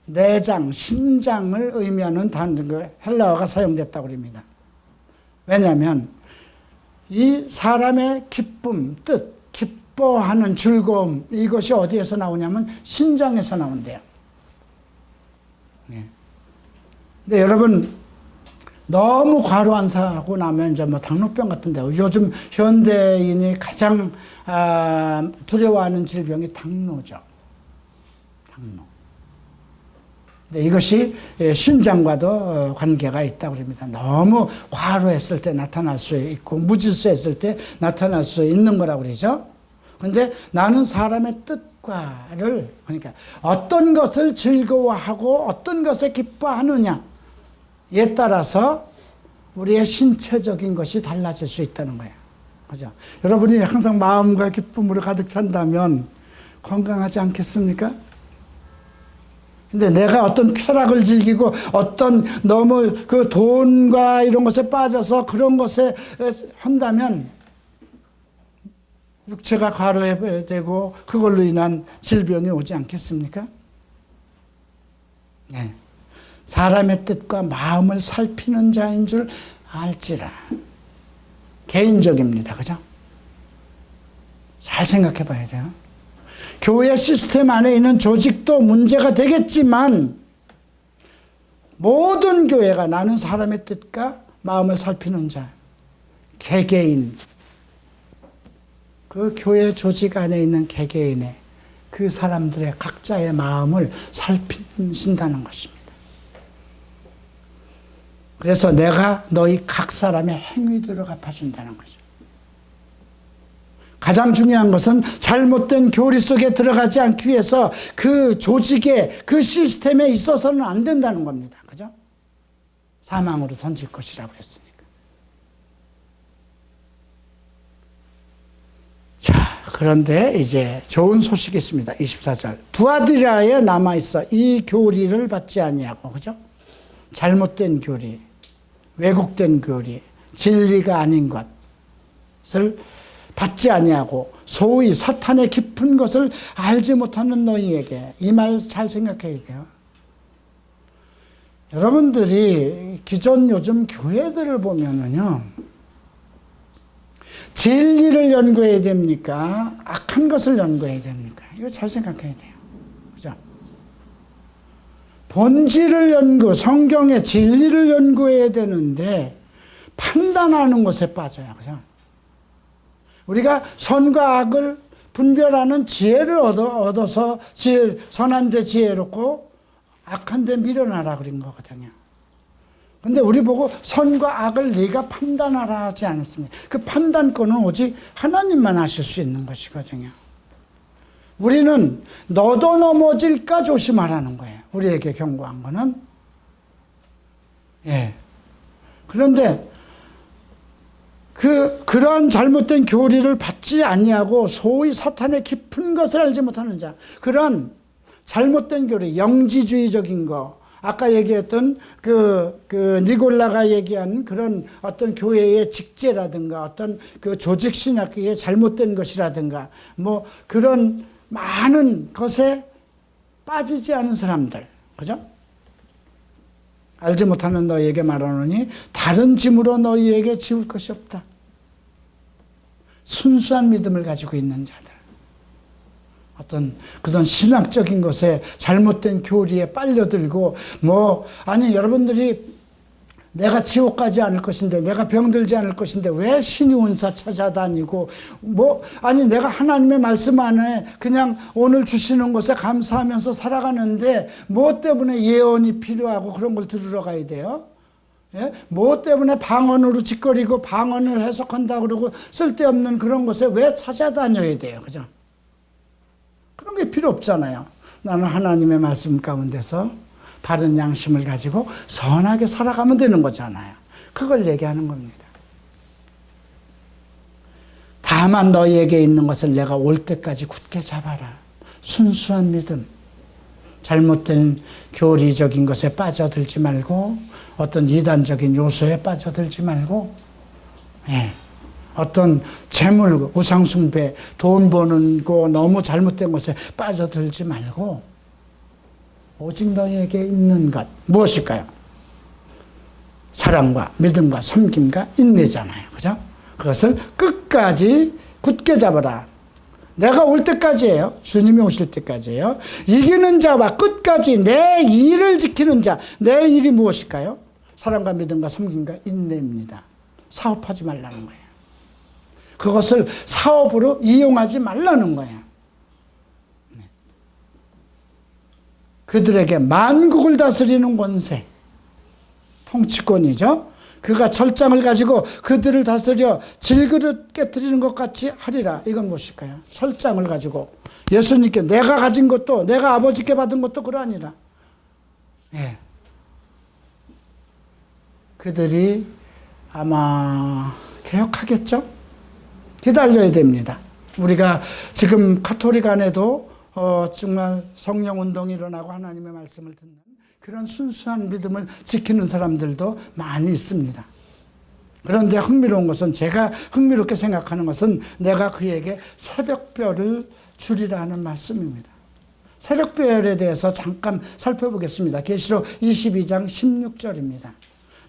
내장, 신장을 의미하는 단어, 헬라어가 사용됐다고 합니다. 왜냐하면 이 사람의 기쁨, 뜻, 기뻐하는 즐거움, 이것이 어디에서 나오냐면 신장에서 나온대요. 네. 근데 여러분, 너무 과로 사고 나면 이제 당뇨병 같은데, 요즘 현대인이 가장 두려워하는 질병이 당뇨죠. 당뇨. 근데 이것이 신장과도 관계가 있다고 합니다. 너무 과로했을 때 나타날 수 있고 무질서했을 때 나타날 수 있는 거라고 그러죠. 그런데 나는 사람의 뜻과를, 그러니까 어떤 것을 즐거워하고 어떤 것에 기뻐하느냐에 따라서 우리의 신체적인 것이 달라질 수 있다는 거예요. 그죠? 여러분이 항상 마음과 기쁨으로 가득 찬다면 건강하지 않겠습니까? 근데 내가 어떤 쾌락을 즐기고 어떤 너무 그 돈과 이런 것에 빠져서 그런 것에 한다면 육체가 과로되고 그걸로 인한 질병이 오지 않겠습니까? 네. 사람의 뜻과 마음을 살피는 자인 줄 알지라. 개인적입니다. 그죠? 잘 생각해 봐야 돼요. 교회 시스템 안에 있는 조직도 문제가 되겠지만 모든 교회가 나는 사람의 뜻과 마음을 살피는 자, 개개인, 그 교회 조직 안에 있는 개개인의 그 사람들의 각자의 마음을 살피신다는 것입니다. 그래서 내가 너희 각 사람의 행위대로 갚아준다는 거죠. 가장 중요한 것은 잘못된 교리 속에 들어가지 않기 위해서 그 조직에, 그 시스템에 있어서는 안 된다는 겁니다. 그죠? 사망으로 던질 것이라고 했으니까. 자, 그런데 이제 좋은 소식이 있습니다. 24절. 두아디라에 남아있어 이 교리를 받지 아니하고, 그죠? 잘못된 교리, 왜곡된 교리, 진리가 아닌 것을 받지 아니하고 소위 사탄의 깊은 것을 알지 못하는 너희에게, 이 말 잘 생각해야 돼요. 여러분들이 기존 요즘 교회들을 보면은요, 진리를 연구해야 됩니까? 악한 것을 연구해야 됩니까? 이거 잘 생각해야 돼요. 그죠? 본질을 성경의 진리를 연구해야 되는데 판단하는 것에 빠져요. 그죠? 우리가 선과 악을 분별하는 지혜를 얻어서 선한데 지혜롭고 악한데 미련하라 그런 거거든요. 근데 우리 보고 선과 악을 네가 판단하라 하지 않았습니다. 그 판단권은 오직 하나님만 하실 수 있는 것이거든요. 우리는 너도 넘어질까 조심하라는 거예요. 우리에게 경고한 거는 예. 그런데 그러한 잘못된 교리를 받지 아니하고 소위 사탄의 깊은 것을 알지 못하는 자, 그러한 잘못된 교리, 영지주의적인 거, 아까 얘기했던 니골라가 얘기한 그런 어떤 교회의 직제라든가 어떤 그 조직 신학의 잘못된 것이라든가 뭐 그런 많은 것에 빠지지 않은 사람들, 그죠? 알지 못하는 너희에게 말하노니 다른 짐으로 너희에게 지울 것이 없다. 순수한 믿음을 가지고 있는 자들, 어떤 그런 신학적인 것에 잘못된 교리에 빨려들고 여러분들이 내가 지옥 가지 않을 것인데, 내가 병들지 않을 것인데 왜 신의 운사 찾아다니고 내가 하나님의 말씀 안에 그냥 오늘 주시는 것에 감사하면서 살아가는데 뭐 때문에 예언이 필요하고 그런 걸 들으러 가야 돼요? 예? 뭐 때문에 방언으로 짓거리고 방언을 해석한다 그러고 쓸데없는 그런 것에 왜 찾아다녀야 돼요? 그죠? 그런 게 필요 없잖아요. 나는 하나님의 말씀 가운데서 바른 양심을 가지고 선하게 살아가면 되는 거잖아요. 그걸 얘기하는 겁니다. 다만 너희에게 있는 것을 내가 올 때까지 굳게 잡아라. 순수한 믿음, 잘못된 교리적인 것에 빠져들지 말고 어떤 이단적인 요소에 빠져들지 말고 어떤 재물, 우상숭배, 돈 버는 거 너무 잘못된 것에 빠져들지 말고 오직 너희에게 있는 것 무엇일까요? 사랑과 믿음과 섬김과 인내잖아요. 그죠? 그것을 끝까지 굳게 잡아라. 내가 올 때까지예요. 주님이 오실 때까지예요. 이기는 자와 끝까지 내 일을 지키는 자. 내 일이 무엇일까요? 사랑과 믿음과 섬김과 인내입니다. 사업하지 말라는 거예요. 그것을 사업으로 이용하지 말라는 거예요. 그들에게 만국을 다스리는 권세, 통치권이죠. 그가 철장을 가지고 그들을 다스려 질그릇 깨뜨리는 것 같이 하리라. 이건 무엇일까요? 철장을 가지고 예수님께 내가 가진 것도 내가 아버지께 받은 것도 그러하니라. 그들이 아마 개혁하겠죠? 기다려야 됩니다. 우리가 지금 가톨릭 안에도 정말 성령운동이 일어나고 하나님의 말씀을 듣는 그런 순수한 믿음을 지키는 사람들도 많이 있습니다. 그런데 흥미로운 것은, 제가 흥미롭게 생각하는 것은 내가 그에게 새벽별을 주리라 하는 말씀입니다. 새벽별에 대해서 잠깐 살펴보겠습니다. 계시록 22장 16절입니다.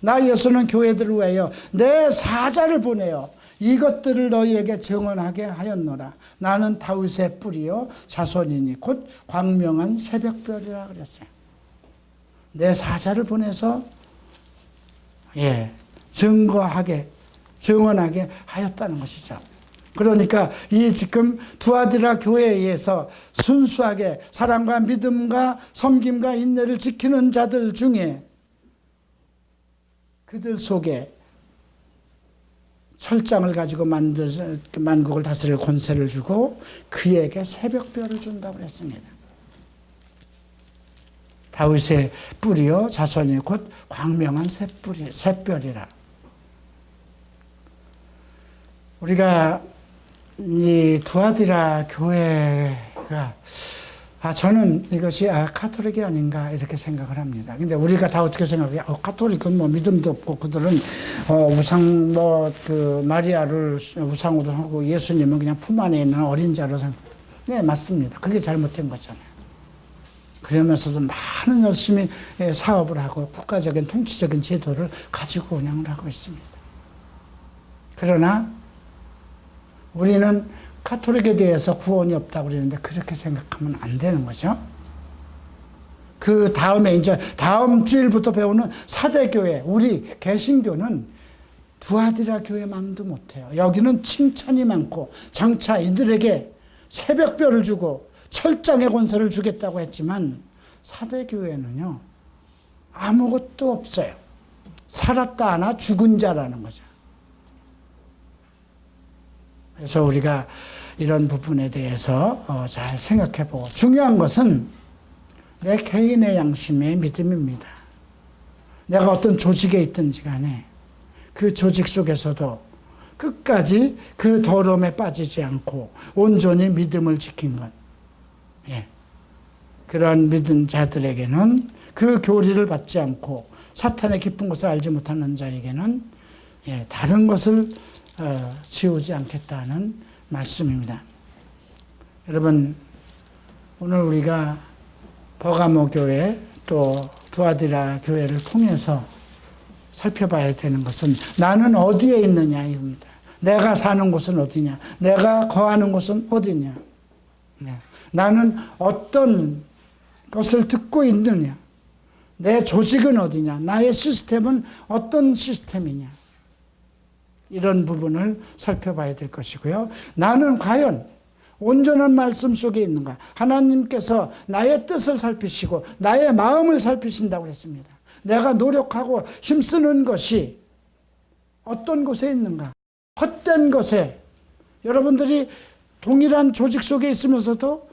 나 예수는 교회들을 위하여 내 사자를 보내어 이것들을 너희에게 증언하게 하였노라. 나는 다윗의 뿌리요 자손이니 곧 광명한 새벽별이라 그랬어요. 내 사자를 보내서 증언하게 하였다는 것이죠. 그러니까 이 지금 두아디라 교회에서 순수하게 사랑과 믿음과 섬김과 인내를 지키는 자들 중에 그들 속에 철장을 가지고 만국을 다스릴 권세를 주고 그에게 새벽별을 준다고 했습니다. 다윗의 뿌리요 자손이 곧 광명한 새별이라. 우리가 이 두아디라 교회가 저는 이것이 카톨릭이 아닌가 이렇게 생각을 합니다. 근데 우리가 다 어떻게 생각해요? 카톨릭은 뭐 믿음도 없고 그들은 마리아를 우상으로 하고 예수님은 그냥 품 안에 있는 어린 자로 네, 맞습니다. 그게 잘못된 거잖아요. 그러면서도 많은 열심히 사업을 하고 국가적인 통치적인 제도를 가지고 운영을 하고 있습니다. 그러나 우리는 카톨릭에 대해서 구원이 없다고 그러는데 그렇게 생각하면 안 되는 거죠. 그 다음에 이제 다음 주일부터 배우는 사대교회, 우리 개신교는 두아디라 교회만도 못해요. 여기는 칭찬이 많고 장차 이들에게 새벽별을 주고 철장의 권세를 주겠다고 했지만 사대교회는요 아무것도 없어요. 살았다 하나 죽은 자라는 거죠. 그래서 우리가 이런 부분에 대해서 잘 생각해 보고, 중요한 것은 내 개인의 양심의 믿음입니다. 내가 어떤 조직에 있든지 간에 그 조직 속에서도 끝까지 그 더러움에 빠지지 않고 온전히 믿음을 지킨 것. 예. 그러한 믿은 자들에게는 그 교리를 받지 않고 사탄의 깊은 것을 알지 못하는 자에게는 다른 것을 지우지 않겠다는 말씀입니다. 여러분, 오늘 우리가 버가모 교회 또 두아디라 교회를 통해서 살펴봐야 되는 것은 나는 어디에 있느냐입니다. 내가 사는 곳은 어디냐? 내가 거하는 곳은 어디냐? 나는 어떤 것을 듣고 있느냐? 내 조직은 어디냐? 나의 시스템은 어떤 시스템이냐? 이런 부분을 살펴봐야 될 것이고요. 나는 과연 온전한 말씀 속에 있는가? 하나님께서 나의 뜻을 살피시고 나의 마음을 살피신다고 했습니다. 내가 노력하고 힘쓰는 것이 어떤 곳에 있는가? 헛된 것에, 여러분들이 동일한 조직 속에 있으면서도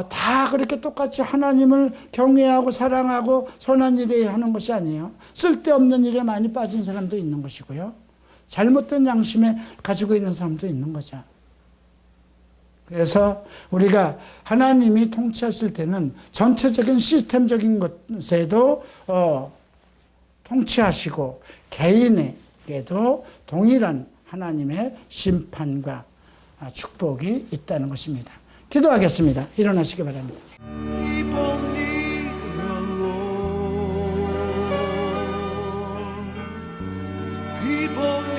다 그렇게 똑같이 하나님을 경외하고 사랑하고 선한 일에 하는 것이 아니에요. 쓸데없는 일에 많이 빠진 사람도 있는 것이고요. 잘못된 양심에 가지고 있는 사람도 있는 거죠. 그래서 우리가 하나님이 통치하실 때는 전체적인 시스템적인 것에도 통치하시고 개인에게도 동일한 하나님의 심판과 축복이 있다는 것입니다. 기도하겠습니다. 일어나시기 바랍니다. People need the Lord. People